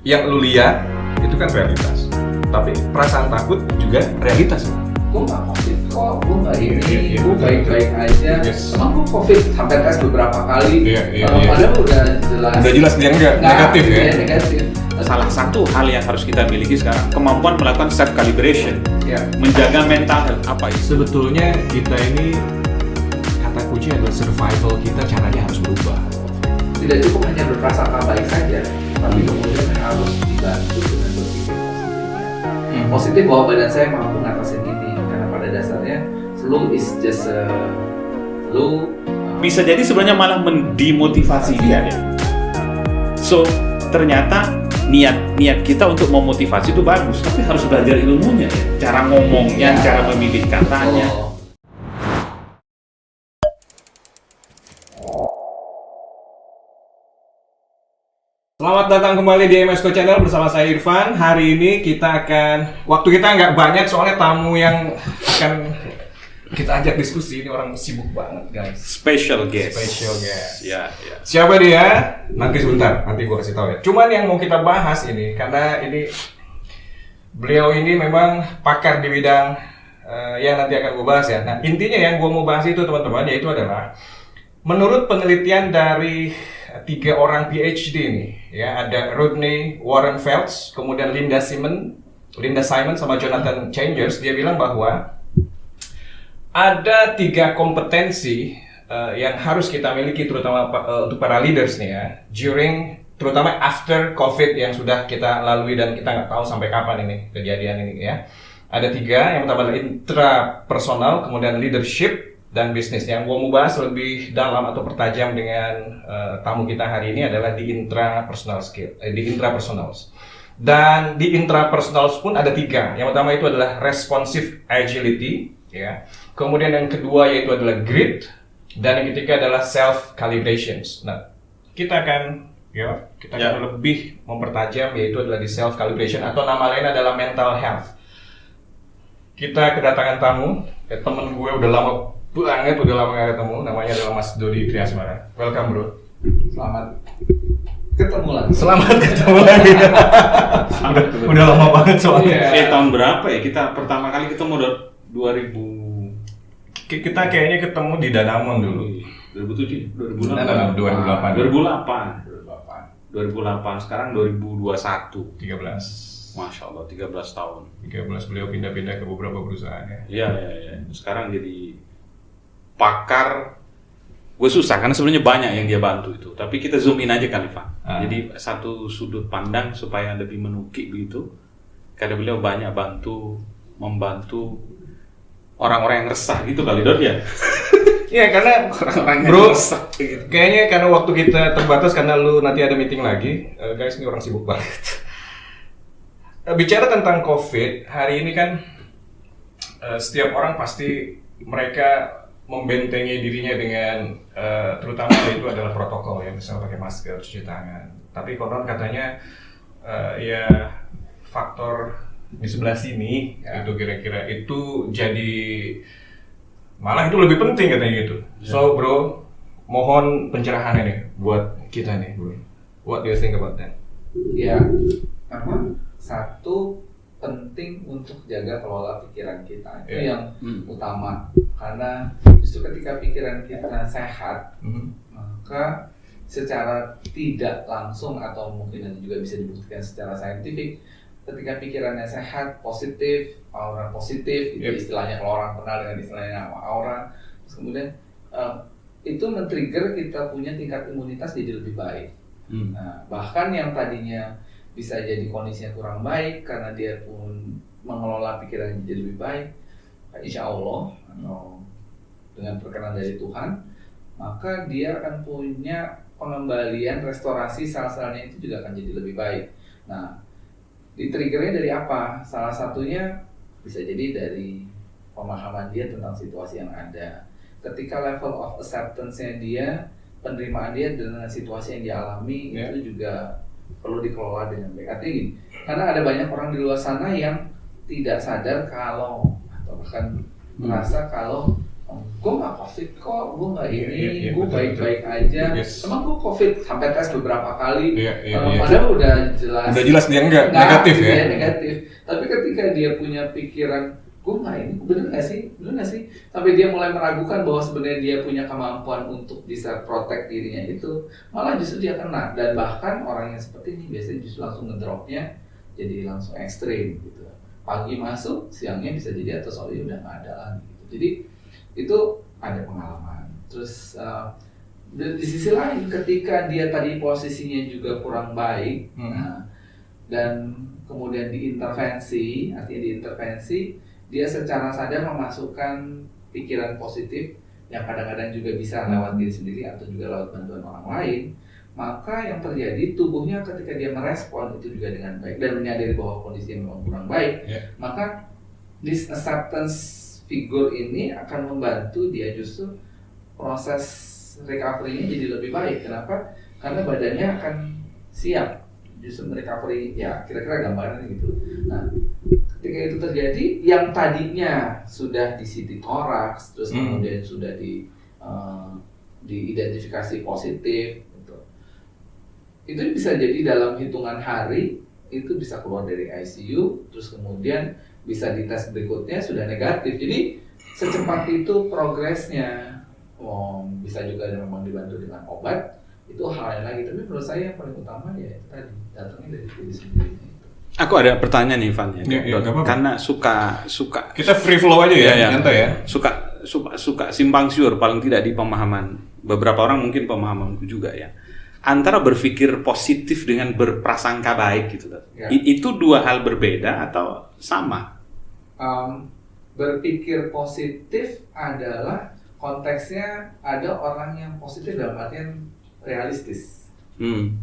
Yang lu lihat itu kan realitas, tapi perasaan takut juga realitas. Gue nggak COVID kok, gue nggak ini, Iya, gue baik-baik aja. Yes. Emang gue COVID sampai tes beberapa kali. Iya. Padahal udah jelas Dia enggak negatif ya. Iya, negatif. Salah satu hal yang harus kita miliki sekarang, kemampuan melakukan self calibration, Ya. menjaga mental health. Apa itu? Sebetulnya kita ini kata kunci adalah survival kita, caranya harus berubah. Tidak cukup hanya berprasangka baik saja, tapi kemudian harus dibantu dengan berpikir positifnya. Positif bahwa badan saya mampu ngatasin ini, karena pada dasarnya flu is just a flu. Bisa jadi sebenarnya malah mendemotivasi dia. So ternyata niat kita untuk memotivasi itu bagus, tapi harus belajar ilmunya ya, cara ngomongnya, Ya. cara memilih katanya. Selamat datang kembali di MSco Channel bersama saya Irfan. Hari ini kita waktu kita nggak banyak soalnya tamu yang akan kita ajak diskusi ini orang sibuk banget guys. Special guest. Special guest. Ya. Siapa dia? Nanti sebentar, nanti gua kasih tahu ya. Cuman yang mau kita bahas ini, karena ini beliau ini memang pakar di bidang yang nanti akan gua bahas ya. Nah intinya yang gua mau bahas itu teman-teman, yaitu adalah menurut penelitian dari 3 orang PhD ini, ya ada Rodney Warren Felts, kemudian Linda Simon sama Jonathan Changers, dia bilang bahwa ada 3 kompetensi yang harus kita miliki terutama untuk para leaders nih ya, terutama after COVID yang sudah kita lalui dan kita nggak tahu sampai kapan ini kejadian ini ya. Ada 3, yang pertama adalah intrapersonal, kemudian leadership, dan bisnis. Yang gue mau bahas lebih dalam atau pertajam dengan tamu kita hari ini adalah di intrapersonal skill, di intrapersonals. Dan di intrapersonals pun ada 3. Yang pertama itu adalah responsive agility, ya. Kemudian yang kedua yaitu adalah grit, dan yang ketiga adalah self calibrations. Nah, kita akan lebih mempertajam yaitu adalah di self calibration atau nama lain adalah mental health. Kita kedatangan tamu, temen gue udah lama gak ketemu, namanya adalah Mas Dodi Triasmara. Welcome bro. Selamat ketemu lagi. udah lama banget soalnya. Tahun berapa ya kita pertama kali ketemu? 2000. Kita kayaknya ketemu di Danamon dulu. 2007, 2008. 2008. Sekarang 2021. 13. Masya Allah, 13 tahun. 13 beliau pindah-pindah ke beberapa perusahaan ya. Iya. Sekarang jadi pakar. Gue susah karena sebenarnya banyak yang dia bantu itu. Tapi kita zoom in aja kali Pak. Jadi satu sudut pandang supaya lebih menukik begitu. Karena beliau banyak membantu orang-orang yang resah gitu kali Dor ya. Iya karena Orang-orang yang bro, resah gitu. kayaknya karena waktu kita terbatas karena lu nanti ada meeting lagi. Guys, ini orang sibuk banget. Bicara tentang COVID, hari ini kan setiap orang pasti mereka membentengi dirinya dengan terutama itu adalah protokol ya, misalnya pakai masker, cuci tangan. Tapi konon katanya ya faktor di sebelah sini itu kira-kira itu jadi malah itu lebih penting katanya gitu. So bro, mohon pencerahan ini buat kita nih bro. What do you think about that? Ya, karena satu penting untuk jaga kelola pikiran kita itu yang utama, karena justru ketika pikiran kita sehat maka secara tidak langsung atau mungkin nanti juga bisa dibuktikan secara saintifik, ketika pikirannya sehat, positif, aura positif itu istilahnya kalau orang kenal dengan istilahnya aura, terus kemudian itu men-trigger kita punya tingkat imunitas jadi lebih baik. Nah, bahkan yang tadinya bisa jadi kondisinya kurang baik karena dia pun mengelola pikirannya jadi lebih baik, insya Allah atau dengan perkenan dari Tuhan, maka dia akan punya pengembalian restorasi sel-selnya itu juga akan jadi lebih baik. Nah, di-triggernya dari apa? Salah satunya bisa jadi dari pemahaman dia tentang situasi yang ada. Ketika level of acceptance-nya dia, penerimaan dia dengan situasi yang dia alami itu juga perlu dikelola dengan baik. Artinya gini, karena ada banyak orang di luar sana yang tidak sadar kalau atau bahkan merasa kalau gue nggak COVID kok, gue nggak ini, gue betul, baik-baik aja. Yes. Emang gue COVID sampai tes beberapa kali, Iya. padahal udah jelas dia enggak negatif ya. Dia negatif. Tapi ketika dia punya pikiran, gue nggak ini, bener nggak sih? Sampai dia mulai meragukan bahwa sebenarnya dia punya kemampuan untuk bisa protect dirinya itu, malah justru dia kena. Dan bahkan orang yang seperti ini biasanya justru langsung ngedropnya jadi langsung ekstrim gitu. Pagi masuk, siangnya bisa jadi atau sorenya udah nggak ada lagi. Gitu. Jadi itu ada pengalaman. Terus di sisi lain ketika dia tadi posisinya juga kurang baik, dan kemudian diintervensi, artinya diintervensi, dia secara sadar memasukkan pikiran positif yang kadang-kadang juga bisa lewat diri sendiri atau juga lewat bantuan orang lain, maka yang terjadi tubuhnya ketika dia merespon itu juga dengan baik dan menyadari bahwa kondisinya memang kurang baik, maka this acceptance figur ini akan membantu dia justru proses recovery-nya jadi lebih baik. Kenapa? Karena badannya akan siap justru recovery, ya kira-kira gambarannya gitu. Nah, ketika itu terjadi, yang tadinya sudah di CT thorax, terus kemudian sudah diidentifikasi positif, gitu. Itu bisa jadi dalam hitungan hari itu bisa keluar dari ICU, terus kemudian bisa dites berikutnya sudah negatif. Jadi secepat itu progresnya. Bisa juga memang dibantu dengan obat, itu hal yang lagi. Tapi menurut saya yang paling utama ya itu tadi, datangnya dari diri sendiri. Aku ada pertanyaan nih Van karena suka kita free flow aja ya, nyantai ya. Suka simpang siur paling tidak di pemahaman beberapa orang, mungkin pemahamanku juga ya. Antara berpikir positif dengan berprasangka baik gitu. Itu dua hal berbeda atau sama? Berpikir positif adalah konteksnya ada orang yang positif dalam artian realistis,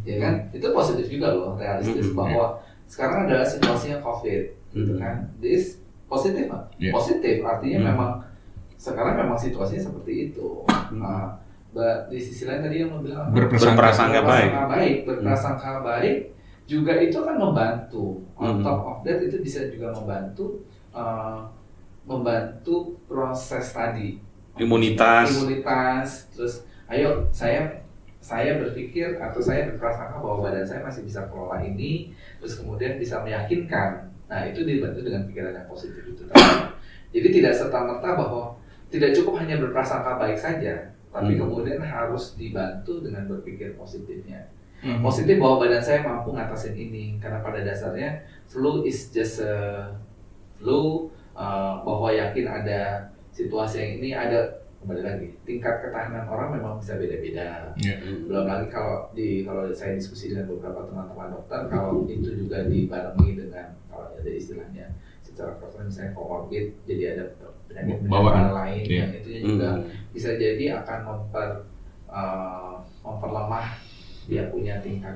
ya kan? Itu positif juga loh, realistis bahwa sekarang adalah situasinya COVID, gitu kan? This positif, positif artinya memang sekarang memang situasinya seperti itu. Di sisi lain tadi yang mau bilang berprasangka baik. Berprasangka baik juga itu kan membantu. On top of that itu bisa juga membantu proses tadi. Imunitas, terus ayo saya berpikir atau saya berprasangka bahwa badan saya masih bisa kelola ini, terus kemudian bisa meyakinkan. Nah itu dibantu dengan pikiran yang positif itu tadi. Jadi tidak serta-merta bahwa tidak cukup hanya berprasangka baik saja, tapi kemudian harus dibantu dengan berpikir positifnya. Positif bahwa badan saya mampu ngatasin ini, karena pada dasarnya flu is just a flu, bahwa yakin ada situasi yang ini ada, kembali lagi tingkat ketahanan orang memang bisa beda-beda. Belum lagi kalau saya diskusi dengan beberapa teman-teman dokter, kalau itu juga dibarengi dengan kalau ada istilahnya secara profesional misalnya comorbid, jadi ada penyakit lain yang itu juga bisa jadi akan memperlemah dia punya tingkat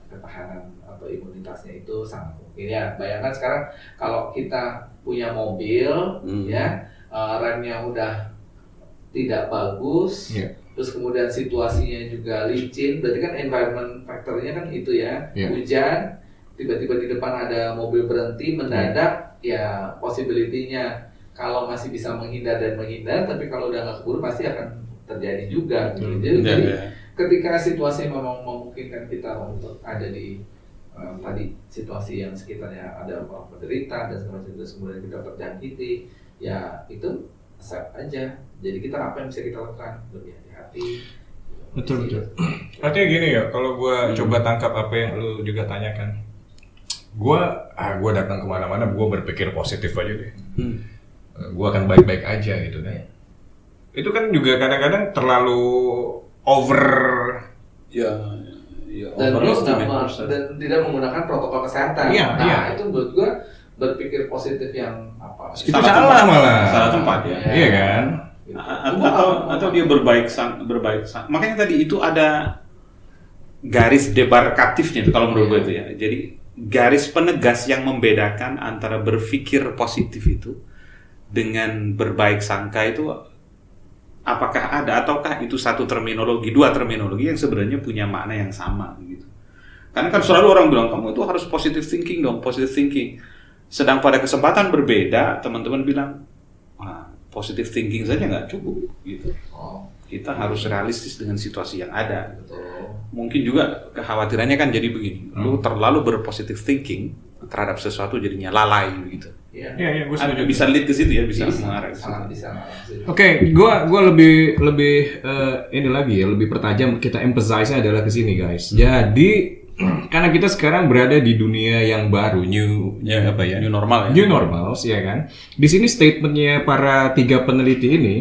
ketahanan atau imunitasnya itu sangat mungkin ya. Bayangkan sekarang kalau kita punya mobil ya, remnya udah tidak bagus, terus kemudian situasinya juga licin, berarti kan environment factor-nya kan itu ya, hujan, tiba-tiba di depan ada mobil berhenti mendadak, ya possibility-nya kalau masih bisa menghindar, tapi kalau udah nggak keburu pasti akan terjadi juga. Jadi ketika situasi memang memungkinkan kita untuk ada di tadi situasi yang sekitarnya ada orang menderita dan segala macam, kemudian kita terjangkiti, ya itu accept aja. Jadi kita apa yang bisa kita lakukan, lebih hati-hati. Betul. Artinya gini ya, kalau gue coba tangkap apa yang lu juga tanyakan, gue datang kemana-mana, gue berpikir positif aja deh. Gue akan baik-baik aja gitu kan. Itu kan juga kadang-kadang terlalu over. Dan tidak menggunakan protokol kesehatan. Itu menurut gue berpikir positif yang apa? Itu salah malah. Salah tempat ya. Iya kan? Atau dia berbaik. Makanya tadi itu ada garis demarkatifnya kalau menurut gue itu ya. Jadi garis penegas yang membedakan antara berpikir positif itu dengan berbaik sangka itu, apakah ada ataukah itu dua terminologi yang sebenarnya punya makna yang sama gitu. Karena kan selalu orang bilang kamu itu harus positive thinking. Sedang pada kesempatan berbeda teman-teman bilang positive thinking saja nggak cukup gitu. Oh, Kita harus realistis dengan situasi yang ada. betul. Mungkin juga kekhawatirannya kan jadi begini, lu terlalu berpositive thinking terhadap sesuatu jadinya lalai gitu. Iya. Iya, gue setuju. Bisa lead ke situ ya, bisa Bisa, mengarah ke sangat situ. bisa mengarah ke situ. Oke, gua lebih ini lagi ya, lebih pertajam kita emphasize-nya adalah ke sini guys. Jadi karena kita sekarang berada di dunia yang baru, new normal ya. new normals ya kan. Di sini statementnya para 3 peneliti ini,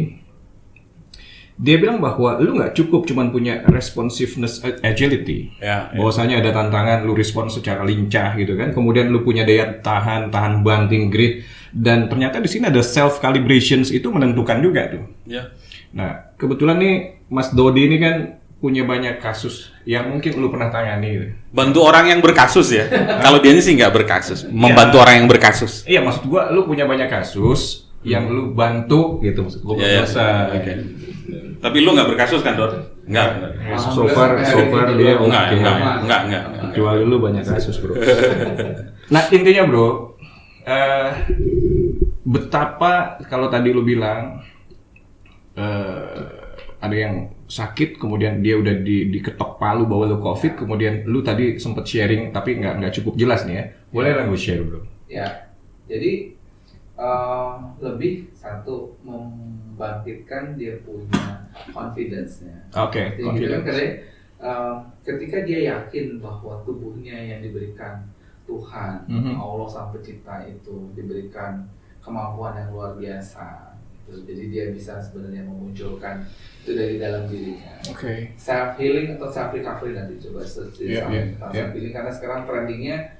dia bilang bahwa lu nggak cukup cuman punya responsiveness agility. Ya, Bahwasanya ada tantangan, lu respon secara lincah gitu kan. Kemudian lu punya daya tahan banting, grit, dan ternyata di sini ada self calibrations itu menentukan juga tuh. Ya. Nah, kebetulan nih Mas Dodi ini kan punya banyak kasus yang mungkin lu pernah tangani gitu. Bantu orang yang berkasus ya. Kalau dia ini sih nggak berkasus, membantu orang yang berkasus. Iya, maksud gua lu punya banyak kasus yang lu bantu gitu, maksud gua Ya, ya. biasa. Oke. Tapi lu nggak berkasus kan, Dor? Enggak. Ya, so far dia Enggak. Kecuali lu banyak kasus, bro. Nah, intinya bro, betapa kalau tadi lu bilang ada yang sakit, kemudian dia udah diketok palu bahwa lu COVID, kemudian lu tadi sempet sharing tapi nggak cukup jelas nih ya. Boleh lah gue share bro. Ya, jadi lebih satu membangkitkan dia punya confidence-nya. Oke, Jadi gitu kan, karena ketika dia yakin bahwa tubuhnya yang diberikan Tuhan, Allah Sang Pencipta itu diberikan kemampuan yang luar biasa. Jadi dia bisa sebenarnya memunculkan itu dari dalam dirinya. Oke. Self healing atau self recovery nanti coba search di self healing karena sekarang trendingnya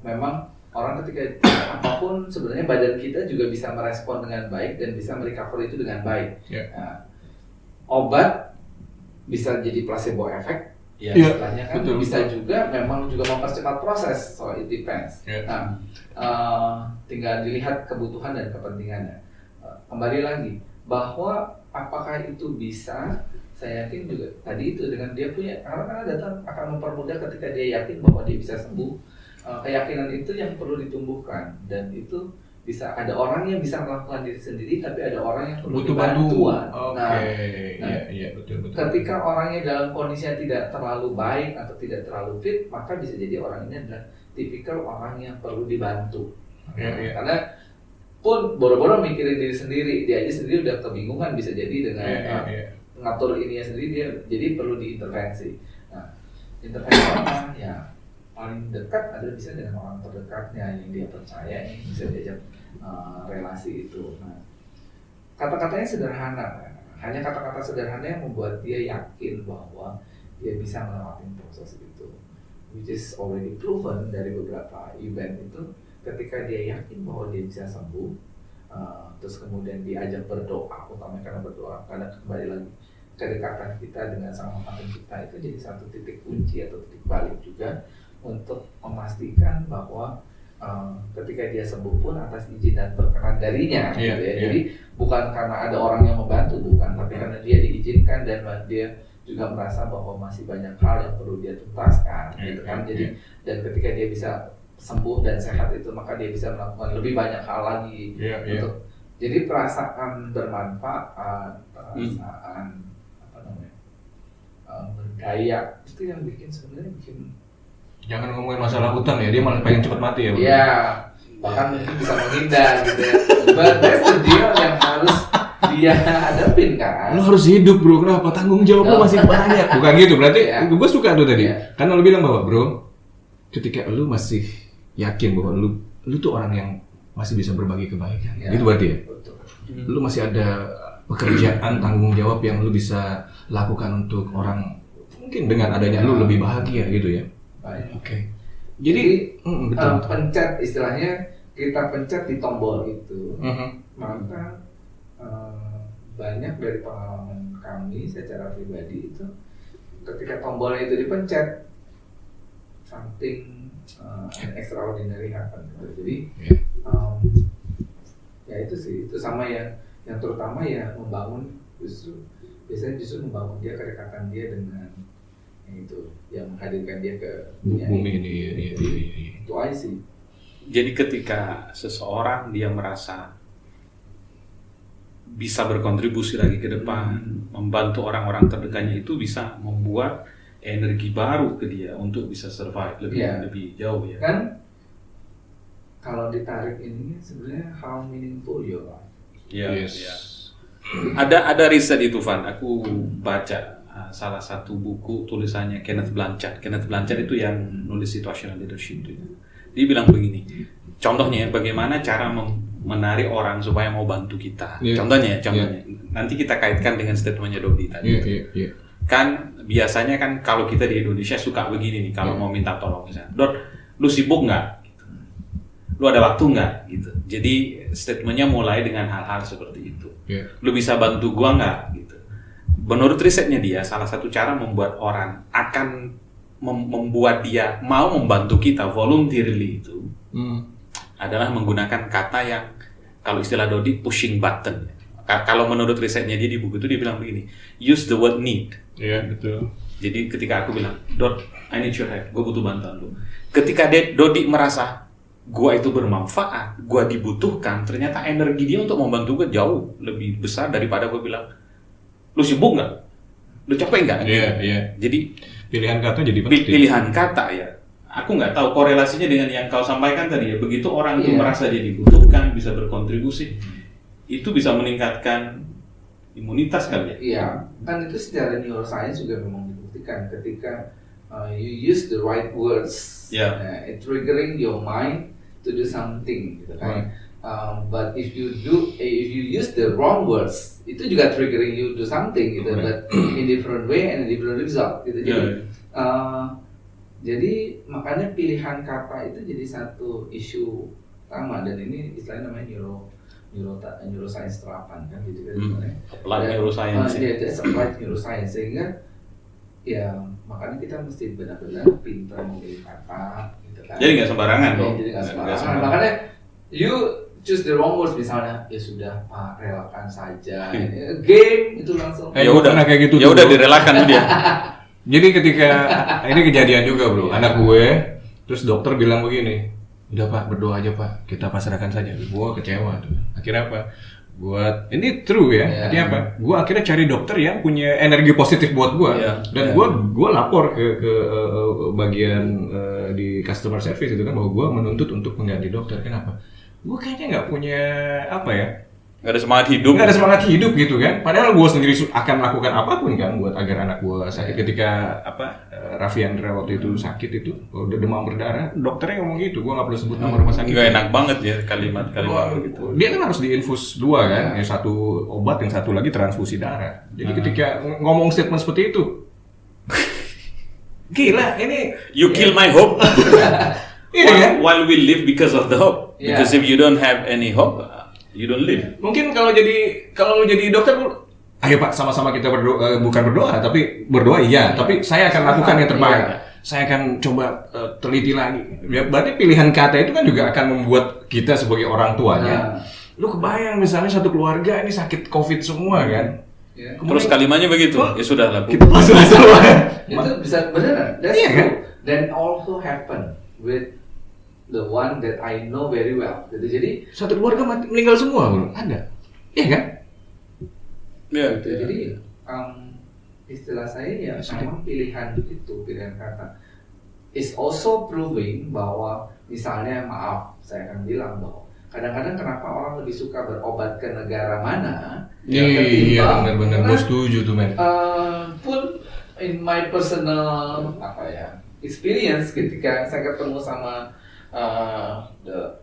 memang orang ketika apapun sebenarnya badan kita juga bisa merespon dengan baik dan bisa merecover itu dengan baik. Nah, obat bisa jadi placebo effect. Istilahnya kan betul, bisa juga memang juga mempercepat proses, so it depends. Nah, tinggal dilihat kebutuhan dan kepentingannya. Kembali lagi bahwa apakah itu bisa, saya yakin juga tadi itu dengan dia punya, karena data akan mempermudah ketika dia yakin bahwa dia bisa sembuh. Keyakinan itu yang perlu ditumbuhkan, dan itu bisa ada orang yang bisa melakukan diri sendiri, tapi ada orang yang perlu butuh bantuan. Iya, betul. Ketika orangnya dalam kondisi yang tidak terlalu baik atau tidak terlalu fit, maka bisa jadi orang ini adalah tipikal orang yang perlu dibantu. Karena pun boro-boro mikirin diri sendiri, dia aja sendiri udah kebingungan, bisa jadi dengan ngatur ininya sendiri, dia jadi perlu diintervensi. Nah, intervensi apa? Ya paling dekat adalah bisa dengan orang terdekatnya yang dia percaya, yang bisa diajak relasi itu. Nah, kata-katanya sederhana, hanya kata-kata sederhana yang membuat dia yakin bahwa dia bisa melewati proses itu, which is already proven dari beberapa event itu. Ketika dia yakin bahwa dia bisa sembuh, terus kemudian diajak berdoa, utamanya karena berdoa, karena kembali lagi kedekatan kita dengan Sang Maha Pencipta itu jadi satu titik kunci atau titik balik juga untuk memastikan bahwa ketika dia sembuh pun atas izin dan berkenan darinya, gitu ya. Jadi bukan karena ada orang yang membantu, bukan, tapi karena dia diizinkan dan dia juga merasa bahwa masih banyak hal yang perlu dia tuntaskan, gitu kan. Jadi dan ketika dia bisa sembuh dan sehat itu, maka dia bisa melakukan lebih banyak hal lagi. Untuk jadi perasaan bermanfaat, perasaan berdaya, itu yang bikin sebenarnya Jangan ngomongin masalah hutang ya, dia malah pengen cepet mati ya bro. Iya, bahkan mungkin bisa menghindar gitu ya. But that's the deal yang harus dia hadapin kan. Lu harus hidup bro, kenapa? Tanggung jawab lu masih banyak. Bukan gitu, berarti gue suka tuh tadi. Karena lu bilang bahwa bro, ketika lu masih yakin bahwa lu tuh orang yang masih bisa berbagi kebaikan, gitu berarti ya? Betul. Lu masih ada pekerjaan, tanggung jawab yang lu bisa lakukan untuk orang, mungkin dengan adanya lu lebih bahagia gitu ya? Oke. Jadi betul. Pencet, istilahnya kita pencet di tombol itu, maka banyak dari pengalaman kami secara pribadi itu ketika tombolnya itu dipencet, something extraordinary happen gitu. Jadi ya itu sih, itu sama yang terutama ya membangun biasanya membangun dia kedekatan dia dengan itu yang menghadirkan dia ke bumi ini. Itu aja sih. Jadi ketika seseorang dia merasa bisa berkontribusi lagi ke depan, membantu orang-orang terdekatnya, itu bisa membuat energi baru ke dia untuk bisa survive lebih jauh ya. Kan kalau ditarik ini sebenarnya how meaningful your life. Ada riset itu, Van. Aku baca salah satu buku tulisannya Kenneth Blanchard. Kenneth Blanchard itu yang nulis situational leadership itu. Dia bilang begini. Contohnya bagaimana cara menarik orang supaya mau bantu kita. Contohnya. Nanti kita kaitkan dengan statementnya Dodi tadi. Kan biasanya kan kalau kita di Indonesia suka begini nih, kalau mau minta tolong misalnya, Dot, lu sibuk nggak? Lu ada waktu nggak? Gitu. Jadi statementnya mulai dengan hal-hal seperti itu. Lu bisa bantu gua nggak? Gitu. Menurut risetnya dia, salah satu cara membuat orang akan membuat dia mau membantu kita voluntarily itu adalah menggunakan kata yang kalau istilah Dodi pushing button. Kalau menurut risetnya dia di buku itu dia bilang begini, use the word need. Iya, betul. Jadi ketika aku bilang, Dot, I need your help, gue butuh bantuan lu. Ketika Dodi merasa gue itu bermanfaat, gue dibutuhkan, ternyata energi dia untuk membantu gue jauh lebih besar daripada gue bilang, lu sibuk nggak? Lu capek nggak? Iya. Jadi pilihan kata jadi penting. Pilihan kata ya. Aku nggak tahu korelasinya dengan yang kau sampaikan tadi ya. Begitu orang itu merasa dia dibutuhkan, bisa berkontribusi, itu bisa meningkatkan imunitas kali ya? Iya, kan itu secara neuroscience juga memang dibuktikan ketika you use the right words, it triggering your mind to do something, gitu kan. But if you use the wrong words, itu juga triggering you do something, gitu. But in different way and in different result, gitu. Jadi makanya pilihan kata itu jadi satu isu utama, dan ini istilahnya namanya neuroscience terapan kan gitu kan sebenarnya. Applied neuroscience. Applied neuroscience, sehingga ya makanya kita mesti benar-benar pintar memilih kata gitu kan. Jadi nggak sembarangan dong. Jadi nggak sembarangan. Makanya you choose the wrong words, misalnya ya sudah Pak, relakan saja. Game itu langsung. Ya udah kayak gitu. Ya udah direlakan dia. Jadi ketika ini kejadian juga bro, anak gue, terus dokter bilang begini, udah Pak, berdoa aja Pak, kita pasrahkan saja. Gue kecewa tuh. Akhirnya apa? Buat ini true ya. Artinya apa? Gue akhirnya cari dokter yang punya energi positif buat gue. Dan gue lapor ke bagian di customer service itu kan, bahwa gue menuntut untuk mengganti dokter. Kenapa? Gue kayaknya nggak punya apa ya? Nggak ada semangat hidup. Nggak ada semangat hidup gitu kan. Padahal gue sendiri akan melakukan apapun kan buat agar anak gue sakit. Ketika Raffi Andra waktu itu sakit itu, udah demam berdarah, dokternya ngomong gitu. Gue nggak perlu sebut nama rumah sakit. Nggak enak banget ya kalimat-kalimat gitu. Dia kan harus diinfus 2 kan, yang satu obat, yang satu lagi transfusi darah. Jadi ketika ngomong statement seperti itu, gila ini. You kill my hope. While we live because of the hope. Because if you don't have any hope, you don't live. Mungkin kalau jadi dokter, ayo Pak, sama-sama kita berdoa, bukan berdoa, tapi berdoa iya. Tapi saya akan lakukan yang terbaik. Saya akan coba teliti lagi. Ya, berarti pilihan kata itu kan juga akan membuat kita sebagai orang tuanya. Lu kebayang misalnya satu keluarga ini sakit COVID semua kan? Terus kalimatnya begitu, ya sudah lah. Kita pasrah semua. Itu bisa beneran. That's true. Then also happen with the one that I know very well. Jadi satu keluarga meninggal semua, bro. Ada. Iya kan? Iya. Jadi istilah saya ya memang pilihan kata is also proving bahwa misalnya maaf saya akan bilang bahwa kadang-kadang kenapa orang lebih suka berobat ke negara mana? Iya, benar-benar gue setuju tuh men. Pun in my personal experience ketika saya ketemu sama the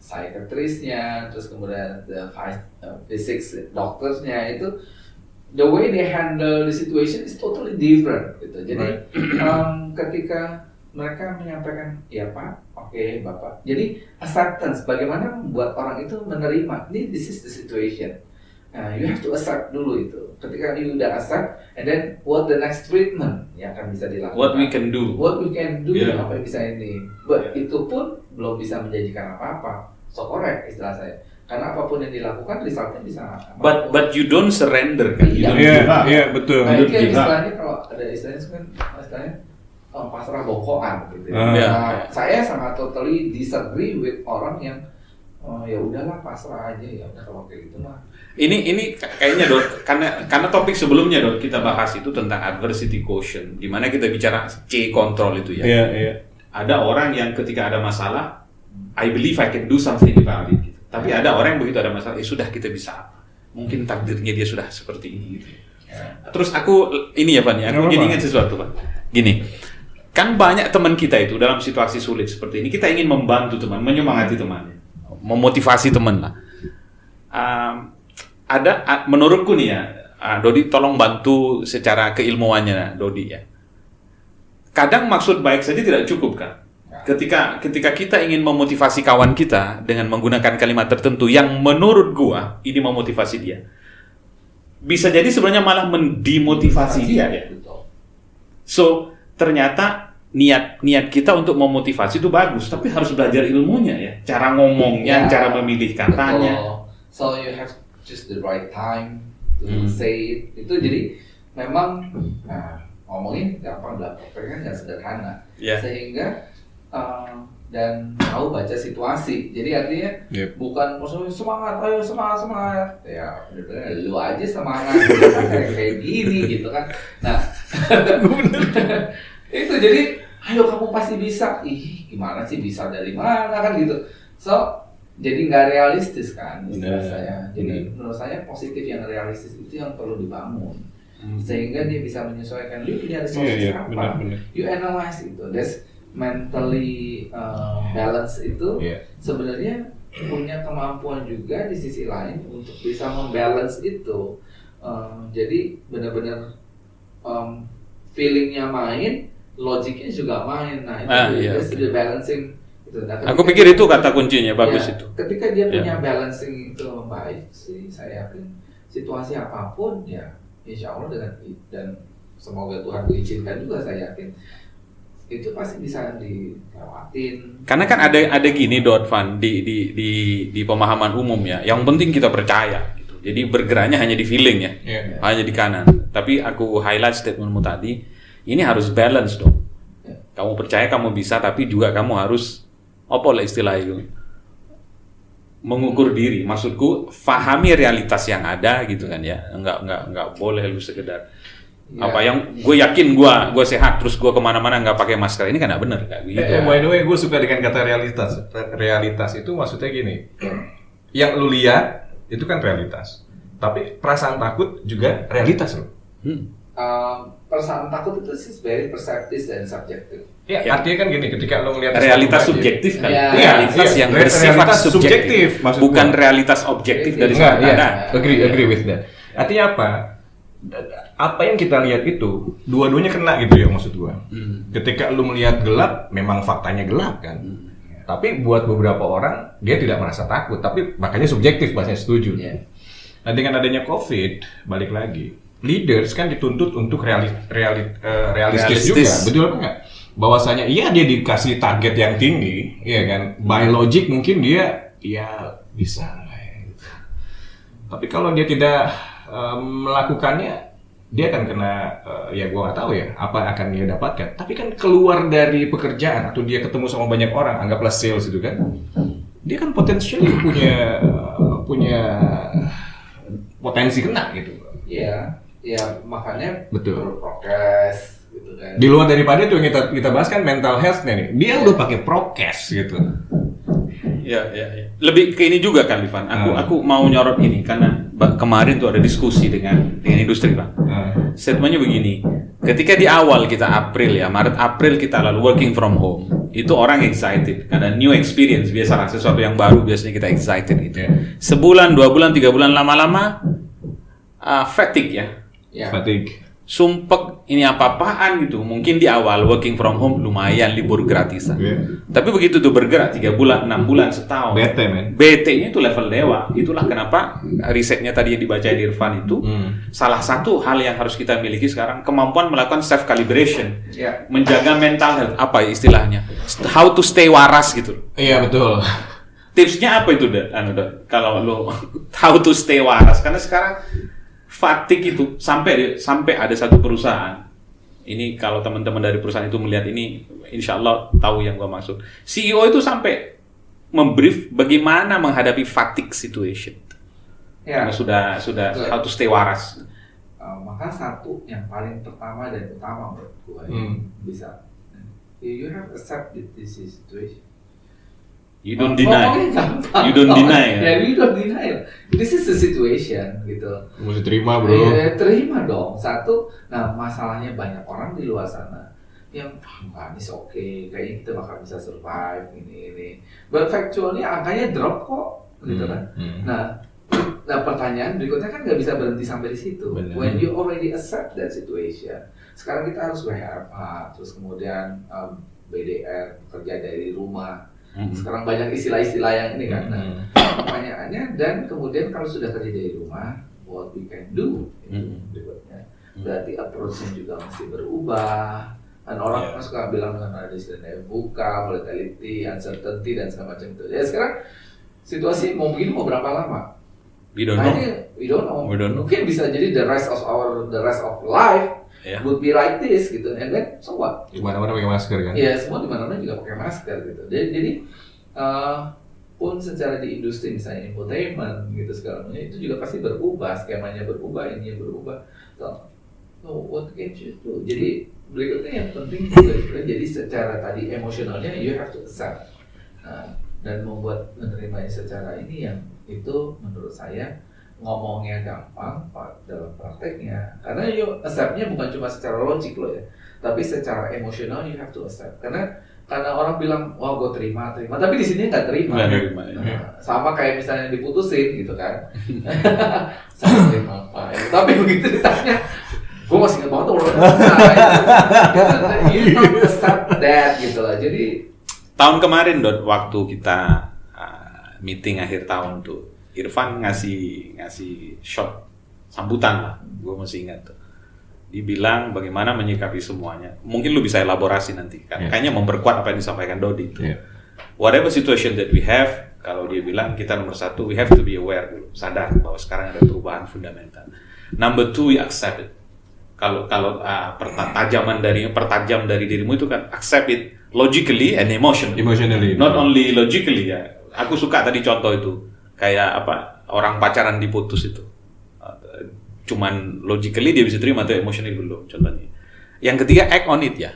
psychiatristnya, terus kemudian the physics doctorsnya, itu the way they handle the situation is totally different gitu. Jadi ketika mereka menyampaikan ya Pak, oke Bapak. Jadi acceptance, bagaimana membuat orang itu menerima this is the situation. You have to accept dulu itu. Ketika you udah accept, and then what the next treatment yang akan bisa dilakukan. What we can do. Apa yang bisa ini. But itu pun belum bisa menjanjikan apa-apa. So correct istilah saya. Karena apapun yang dilakukan, resultnya bisa. But you don't surrender kan? Iya betul. Nah, itu istilahnya kalau ada istilahnya kan pasrah bokokan gitu. Saya sangat totally disagree with orang yang oh ya udahlah pasrah aja ya udah kalau kayak gitu mah. Ini kayaknya Dok, karena topik sebelumnya Dok kita bahas itu tentang adversity quotient, di mana kita bicara C control itu ya. Iya. Ada orang yang ketika ada masalah, I believe I can do something about it. Gitu. Tapi ada orang yang begitu ada masalah, sudah kita bisa. Mungkin takdirnya dia sudah seperti ini. Gitu. Terus aku ini ya Pak, aku jadi ingat sesuatu Pak. Gini, kan banyak teman kita itu dalam situasi sulit seperti ini, kita ingin membantu teman, menyemangati teman, memotivasi teman lah. Ada menurutku nih ya, Dodi tolong bantu secara keilmuannya Dodi ya. Kadang maksud baik saja tidak cukup kan. Ketika kita ingin memotivasi kawan kita dengan menggunakan kalimat tertentu yang menurut gua ini memotivasi dia, bisa jadi sebenarnya malah mendemotivasi dia ya. So ternyata niat kita untuk memotivasi itu bagus, tapi harus belajar ilmunya ya, cara ngomongnya, cara memilih katanya. Betul. So you have just the right time to say it. Itu jadi memang ngomongin gampang lah, kan nggak sederhana. Sehingga dan tahu baca situasi. Jadi artinya bukan maksudnya semangat, ayo semangat. Ya benar-benar lu aja semangat kayak gini gitu kan. Nah, itu jadi ayo kamu pasti bisa. Ih, gimana sih bisa dari mana kan gitu. So jadi nggak realistis kan menurut saya. Jadi menurut saya positif yang realistis itu yang perlu dibangun sehingga dia bisa menyesuaikan. Dia punya resources apa? You analyze itu. That's mentally balance itu sebenarnya punya kemampuan juga di sisi lain untuk bisa membalance itu. Jadi benar-benar feelingnya main, logiknya juga main. Nah itu the balancing. Nah, aku pikir itu kata kuncinya bagus itu. Ketika dia punya balancing itu baik sih, saya yakin situasi apapun ya insya Allah dan semoga Tuhan mengizinkan juga, saya yakin itu pasti bisa dilewatin. Karena kan ada gini Van di pemahaman umum ya, yang penting kita percaya gitu. Jadi bergeraknya hanya di feeling ya, hanya di kanan. Tapi aku highlight statementmu tadi, ini harus balance dong. Kamu percaya kamu bisa, tapi juga kamu harus apa lah istilah itu, mengukur diri. Maksudku fahami realitas yang ada gitu kan ya. Enggak boleh lu sekedar apa yang gue yakin gue sehat terus gue kemana-mana nggak pakai masker, ini kan nggak benar kan gitu. By the way, gue suka dengan kata realitas itu maksudnya gini, yang lu lihat itu kan realitas, tapi perasaan takut juga realitas loh. Perasaan takut itu sih very perceptive dan subjektif. Ya, artinya kan gini, ketika lo ngelihat realitas subjektif kan, realitas yang bersifat subjektif, bukan gua. realitas objektif dari sudut pandang. Agree with that. Artinya apa? Apa yang kita lihat itu dua-duanya kena gitu ya maksud gua. Ketika lo melihat gelap, memang faktanya gelap kan. Tapi buat beberapa orang dia tidak merasa takut, tapi makanya subjektif, bahasanya setuju. Nah dengan adanya COVID, balik lagi, leaders kan dituntut untuk realistis juga, betul apa enggak? Bahwasanya iya dia dikasih target yang tinggi, iya kan? By logic mungkin dia ya bisa gitu. Tapi kalau dia tidak melakukannya, dia akan kena ya gua nggak tahu ya apa akan dia dapatkan. Tapi kan keluar dari pekerjaan atau dia ketemu sama banyak orang, anggaplah sales itu kan, dia kan potensialnya punya potensi kena gitu. Iya, makanya betul. Prokes gitu kan. Di luar daripada itu yang kita bahas kan mental health-nya nih. Dia udah pakai prokes gitu. Ya. Lebih ke ini juga kan, Ivan. Aku mau nyorot ini karena kemarin tuh ada diskusi dengan industri, Bang. Statementnya begini. Ketika di awal kita Maret April kita lalu working from home, itu orang excited karena new experience, biasalah sesuatu yang baru biasanya kita excited gitu. Sebulan, 2 bulan, 3 bulan lama-lama fatigue ya. Fatigue. Sumpek, ini apa-apaan gitu. Mungkin di awal working from home lumayan libur gratisan. Tapi begitu tuh bergerak 3 bulan, 6 bulan, setahun. Bete, men. BT-nya itu level dewa. Itulah kenapa risetnya tadi yang dibaca di Irfan itu salah satu hal yang harus kita miliki sekarang, kemampuan melakukan self calibration. Menjaga mental health, apa istilahnya? How to stay waras gitu. Iya, betul. Tipsnya apa itu, kalau lo how to stay waras? Karena sekarang fatigue itu sampai ada satu perusahaan. Ini kalau teman-teman dari perusahaan itu melihat ini, insya Allah tahu yang gua maksud. CEO itu sampai membrief bagaimana menghadapi fatigue situation. Ya. Karena sudah how to stay waras. Maka satu yang paling pertama dan utama menurut gue bisa, you have accept this situation. You don't deny. You don't deny. Ya, you don't deny. This is the situation gitu. Mesti terima, bro. Ya, terima dong. Satu, nah masalahnya banyak orang di luar sana yang ini oke, kayaknya kita bakal bisa survive ini. But factually angkanya drop kok, gitu kan. Nah pertanyaan berikutnya kan nggak bisa berhenti sampai di situ. Bener. When you already accept that situation, sekarang kita harus WFH, terus kemudian BDR, kerja dari rumah. Sekarang banyak istilah-istilah yang ini kan. Nah, pertanyaannya, dan kemudian kalau sudah kerja dari rumah, what we can do itu berikutnya. Berarti approach-nya juga mesti berubah. Dan orang kan suka bilang dengan ada istilahnya buka, volatility, uncertainty dan segala macam itu. Ya sekarang situasi mau begini mau berapa lama? We don't know. We don't know. Mungkin bisa jadi the rest of life would be like this gitu, and then so what? Di mana-mana pakai masker kan? Iya, semua di mana-mana juga pakai masker gitu. Jadi pun secara di industri misalnya infotainment gitu segala macam itu juga pasti berubah, skemanya berubah, ininya berubah. So what can you do? Jadi berikutnya yang penting juga jadi secara tadi emosionalnya you have to accept. Dan membuat menerimanya secara ini yang itu menurut saya ngomongnya gampang dalam prakteknya, karena you accept-nya bukan cuma secara logik loh ya, tapi secara emosional you have to accept. Karena orang bilang wah gue terima, tapi di sini nggak terima. Sama kayak misalnya diputusin gitu kan. Saya terima apa ya. Tapi begitu ditanya, gue masih nggak banget tuh. You don't accept that gitu lah. Jadi tahun kemarin waktu kita meeting akhir tahun tuh, Irfan ngasih shot sambutan lah, gue masih ingat tuh. Dibilang bagaimana menyikapi semuanya. Mungkin lu bisa elaborasi nanti kan. Kayaknya memperkuat apa yang disampaikan Dodi itu. Whatever situation that we have, kalau dia bilang kita nomor satu, we have to be aware dulu, sadar bahwa sekarang ada perubahan fundamental. Number two, we accept it. Kalau pertajam dari dirimu itu kan accept it logically and emotionally. Not only logically ya. Aku suka tadi contoh itu. Kayak orang pacaran diputus itu, cuman logically dia bisa terima atau emotionally belum, contohnya. Yang ketiga, act on it ya.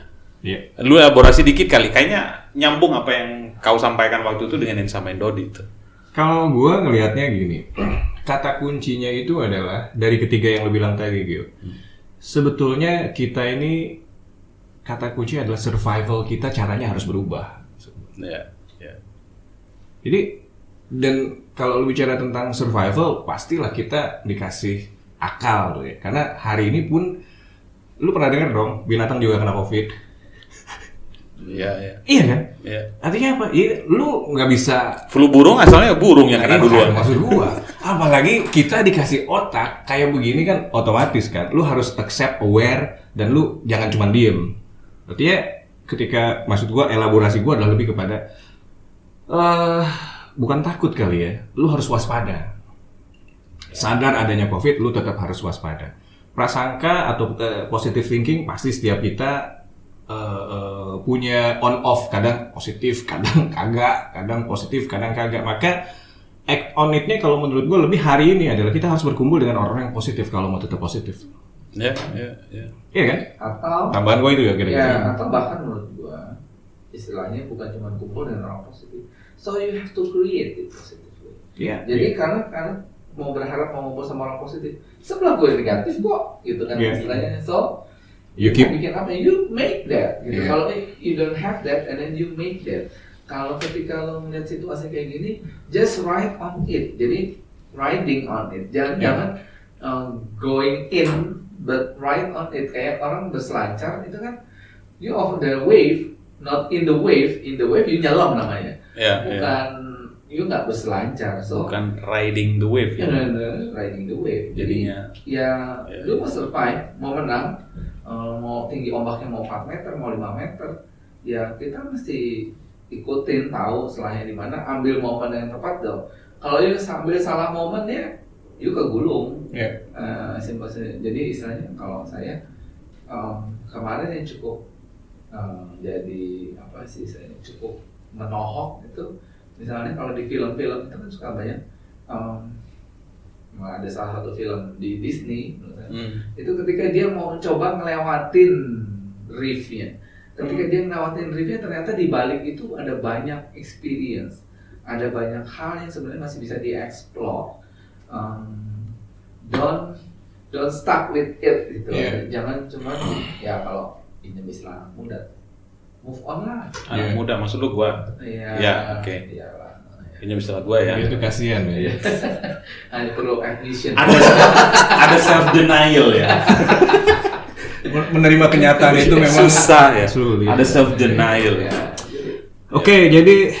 Lu elaborasi dikit kali, kayaknya nyambung apa yang kau sampaikan waktu itu dengan yang disampaikan Dodi itu. Kalau gue ngelihatnya gini, kata kuncinya itu adalah dari ketiga yang lu bilang tadi, Gio. Sebetulnya kita ini kata kunci adalah survival kita, caranya harus berubah. Jadi dan kalau lu bicara tentang survival, pastilah kita dikasih akal tuh ya. Karena hari ini pun, lu pernah dengar dong, binatang juga kena COVID. Iya. Iya kan? Iya. Artinya apa? Ya, lu nggak bisa. Flu burung asalnya burung yang kena duluan. Maksud gua, apalagi kita dikasih otak kayak begini kan, otomatis kan, lu harus accept, aware, dan lu jangan cuma diem. Artinya ketika, maksud gua, elaborasi gua adalah lebih kepada bukan takut kali ya, lu harus waspada. Sadar adanya COVID, lu tetap harus waspada. Prasangka atau positive thinking pasti setiap kita punya on off, kadang positif, kadang kagak, kadang positif, kadang kagak. Maka act on it-nya kalau menurut gue lebih hari ini adalah kita harus berkumpul dengan orang yang positif kalau mau tetap positif. Iya kan? Atau tambahan gue itu ya kira-kira. Ya, atau bahkan menurut gue istilahnya bukan cuma kumpul dengan orang positif. So you have to create it positively. Jadi karena mau berharap mau ngumpul sama orang positif, sebelah gue negatif kok, gitu kan istilahnya. So you bikin apa? You make that. Gitu. Kalau you don't have that, and then you make that. Kalau ketika lo melihat situasi kayak gini, just ride on it. Jadi riding on it. Jangan going in, but ride on it. Kayak orang berselancar itu kan, you over the wave, not in the wave. In the wave you nyelam namanya. Bukan you nggak berselancar, so bukan riding the wave. Riding the wave. Jadinya lu mau survive, mau menang, mau tinggi ombaknya mau 4 meter, mau 5 meter, ya kita mesti ikutin, tahu selahnya di mana, ambil momen yang tepat dong. Kalau you sambil salah momen ya, you kegulung. Simpel. Jadi istilahnya kalau saya kemarin yang cukup jadi apa sih, saya cukup menohok itu Misalnya kalau di film-film itu kan suka banyak ada salah satu film di Disney itu ketika dia mau coba ngelewatin reef-nya. Ketika dia ngelewatin reef-nya ternyata di balik itu ada banyak experience. Ada banyak hal yang sebenarnya masih bisa dieksplor. Don't stuck with it gitu. Jangan cuma ya kalau ini istilah muda move on lah. Anak muda maksud lu gua. Iya. Oke. Iyalah. Ini istilah gua ya. Itu kasihan ya. Hanya perlu admission. Ada self denial ya. Menerima kenyataan itu memang susah ya. Sulit. Ada self denial ya. Oke, jadi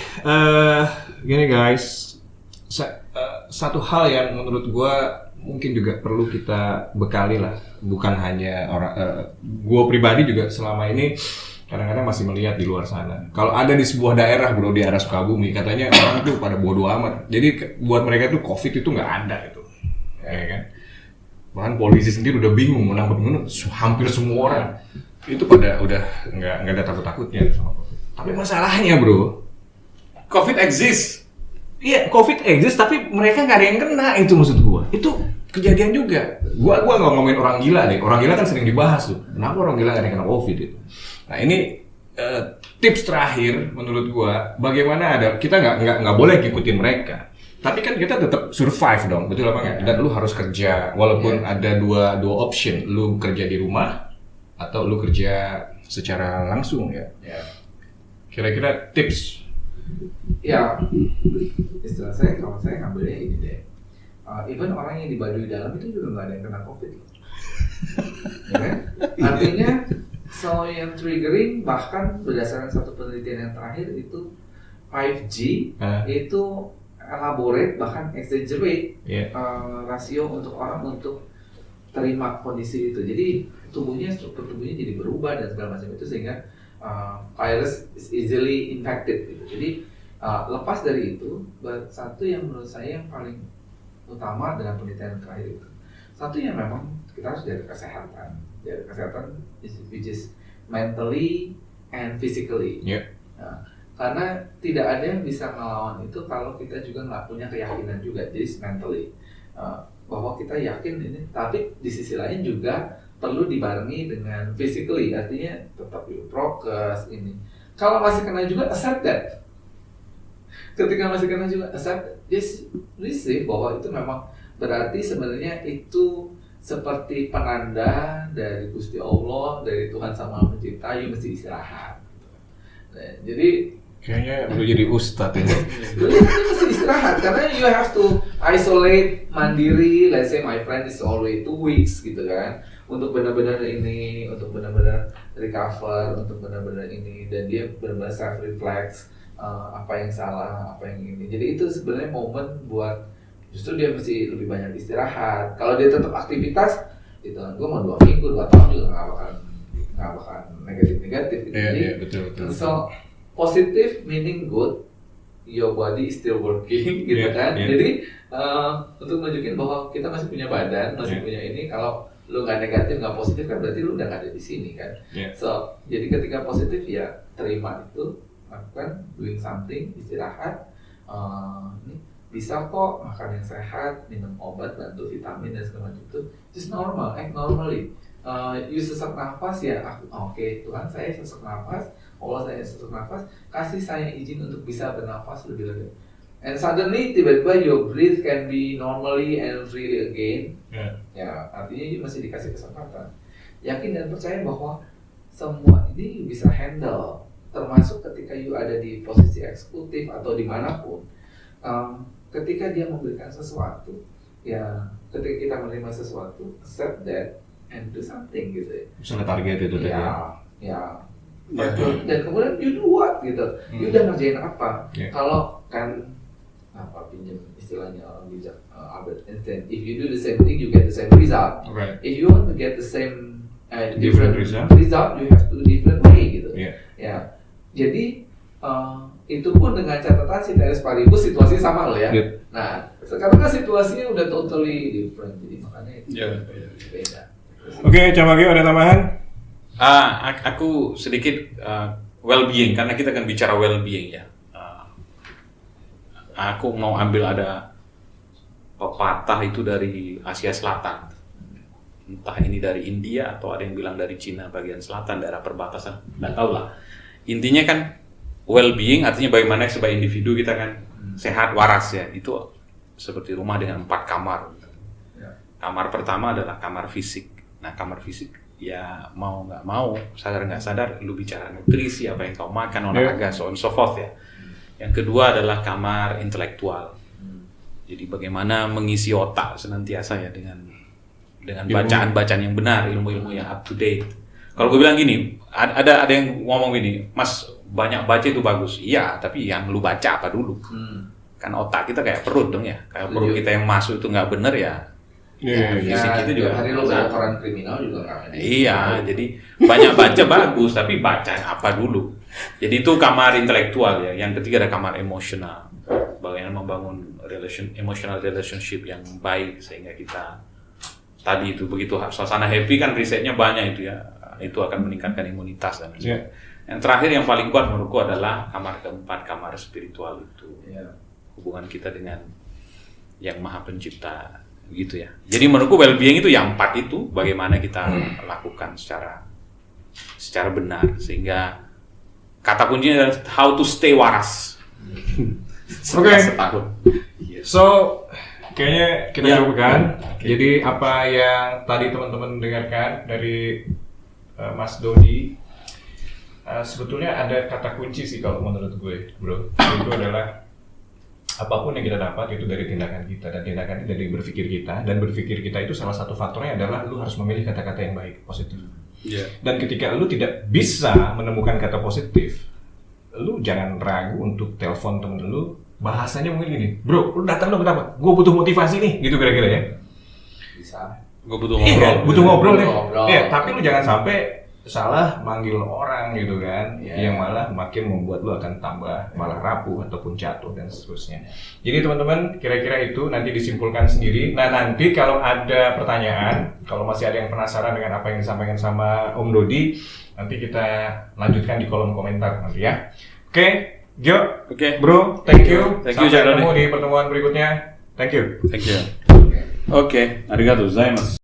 gini guys, satu hal yang menurut gua mungkin juga perlu kita bekali lah, bukan hanya orang. Gua pribadi juga selama ini kadang-kadang masih melihat di luar sana. Kalau ada di sebuah daerah bro, di arah Sukabumi, katanya orang itu pada bodo amat. Jadi buat mereka tuh COVID itu nggak ada itu, ya kan? Bahkan polisi sendiri udah bingung mau nangkep hampir semua orang itu pada udah nggak ada takut-takutnya sama COVID. Tapi masalahnya bro, COVID exist. Iya, COVID exist, tapi mereka nggak ada yang kena, itu maksud gua. Itu kejadian juga. Gua nggak ngomongin orang gila deh. Orang gila kan sering dibahas tuh. Kenapa orang gila nggak ada yang kena COVID itu? Nah ini tips terakhir menurut gua, bagaimana kita nggak boleh ngikutin mereka. Tapi kan kita tetap survive dong, betul apa nggak? Dan lu harus kerja, walaupun ada dua option, lu kerja di rumah atau lu kerja secara langsung ya. Kira-kira tips. Ya, istilah saya kalau saya ngambilnya ini deh. Even orang yang di Baduy Dalam itu juga nggak ada yang kena COVID loh. Ya kan? Artinya so yang triggering, bahkan berdasarkan satu penelitian yang terakhir itu 5G itu elaborate bahkan exaggerate rasio untuk orang untuk terima kondisi itu. Jadi struktur tubuhnya jadi berubah dan segala macam itu sehingga virus is easily infected gitu. Jadi lepas dari itu, satu yang menurut saya yang paling utama dengan penelitian terakhir itu, satu yang memang kita harus jaga kesehatan, which is mentally and physically. Nah, karena tidak ada yang bisa melawan itu kalau kita juga nggak punya keyakinan juga, jadi mentally bahwa kita yakin ini, tapi di sisi lain juga perlu dibarengi dengan physically, artinya tetap prokes ini. Kalau masih kena juga accept that. Ketika masih kena juga accept, just receive bahwa itu memang berarti sebenarnya itu seperti penanda dari Gusti Allah, dari Tuhan Sang Maha Pencipta, you mesti istirahat. Nah, jadi kayaknya perlu jadi ustadz ini. You mesti istirahat karena you have to isolate mandiri. Let's say my friend is always 2 weeks gitu kan, untuk benar-benar ini, untuk benar-benar recover, untuk benar-benar ini, dan dia benar-benar self reflect apa yang salah, apa yang ini. Jadi itu sebenarnya momen buat justru dia mesti lebih banyak istirahat. Kalau dia tetap aktivitas, itu gue mau 2 minggu, 2 tahun juga nggak bakal negatif gitu. Jadi betul. So positive meaning good, your body is still working gitu kan. Jadi untuk menunjukin bahwa kita masih punya badan, masih punya ini. Kalau lu nggak negatif, nggak positif kan berarti lu udah nggak ada di sini kan. So jadi ketika positif ya terima itu, lakukan doing something, istirahat. Ini bisa kok makan yang sehat, minum obat, bantu vitamin dan segala macam itu. Just normal, act normally. You sesak nafas ya, oke, Tuhan saya sesak nafas, Allah saya sesak nafas, kasih saya izin untuk bisa bernafas lebih lega. And suddenly tiba-tiba your breath can be normally and freely again. Ya, artinya you masih dikasih kesempatan. Yakin dan percaya bahwa semua ini bisa handle, termasuk ketika you ada di posisi eksekutif atau dimanapun. Ketika dia memberikan sesuatu, ya ketika kita menerima sesuatu, accept that and do something gitu ya. Misalnya target itu tadi ya. Dan kemudian you do what gitu. You udah ngerjain apa? Kalau kan pinjam istilahnya orang bijak, Albert Einstein, if you do the same thing you get the same result. If you want to get the same different result, you have to do different way gitu. Ya. Jadi itu pun dengan catatan si Teres Paribus situasinya sama loh ya. Nah, sekarang kan situasinya udah totally different, jadi makanya itu beda. Oke, Camagio ada tambahan? Aku sedikit well-being, karena kita kan bicara well-being ya. aku mau ambil ada pepatah itu dari Asia Selatan. Entah ini dari India atau ada yang bilang dari Cina bagian selatan, daerah perbatasan, nggak tahu lah. Intinya kan well-being artinya bagaimana sebagai individu kita kan sehat, waras ya. Itu seperti rumah dengan 4 kamar. Kamar pertama adalah kamar fisik. Nah, kamar fisik ya mau nggak mau, sadar nggak sadar, lu bicara nutrisi, apa yang kau makan, olahraga, so on so forth ya. Yang kedua adalah kamar intelektual. Jadi bagaimana mengisi otak senantiasa ya dengan bacaan-bacaan yang benar, ilmu-ilmu yang up to date. Kalau gue bilang gini, ada yang ngomong gini, Mas, banyak baca itu bagus. Iya, tapi yang lu baca apa dulu? Kan otak kita kayak perut dong ya. Kayak perut kita yang masuk itu nggak bener ya. Fisik kita juga. Hari lo baca koran kriminal juga nggak. Iya, jadi banyak baca bagus, tapi baca apa dulu? Jadi itu kamar intelektual ya. Yang ketiga ada kamar emosional. Bagaimana membangun emotional relationship yang baik sehingga kita tadi itu begitu suasana happy kan risetnya banyak itu ya. Itu akan meningkatkan imunitas dan lain-lain. Yang terakhir yang paling kuat menurutku adalah kamar keempat, kamar spiritual itu. Hubungan kita dengan yang Maha Pencipta gitu ya. Jadi menurutku well-being itu yang 4 itu bagaimana kita lakukan secara benar sehingga kata kuncinya adalah how to stay waras. Oke. Setahun. So, kayaknya kita cobakan. Jadi apa yang tadi teman-teman dengarkan dari Mas Dodi, sebetulnya ada kata kunci sih kalau menurut gue, bro. Itu adalah apapun yang kita dapat itu dari tindakan kita, dan tindakan itu dari berpikir kita, dan berpikir kita itu salah satu faktornya adalah lu harus memilih kata-kata yang baik, positif. Dan ketika lu tidak bisa menemukan kata positif, lu jangan ragu untuk telepon temen lu. Bahasanya mungkin gini, bro, lu datang dong kenapa? Gue butuh motivasi nih, gitu kira-kira ya. Bisa. Gue butuh ngobrol. Iya, butuh ngobrol ya. Iya, tapi lu jangan sampai salah manggil orang gitu kan, yang malah makin membuat lu akan tambah malah rapuh ataupun jatuh dan seterusnya. Jadi teman-teman, kira-kira itu nanti disimpulkan sendiri. Nah, nanti kalau ada pertanyaan, kalau masih ada yang penasaran dengan apa yang disampaikan sama Om Dodi, nanti kita lanjutkan di kolom komentar nanti ya. Oke. Jo, bro, thank you. Thank you, Sampai ketemu di pertemuan berikutnya. Thank you. Oke, arigatou gozaimasu.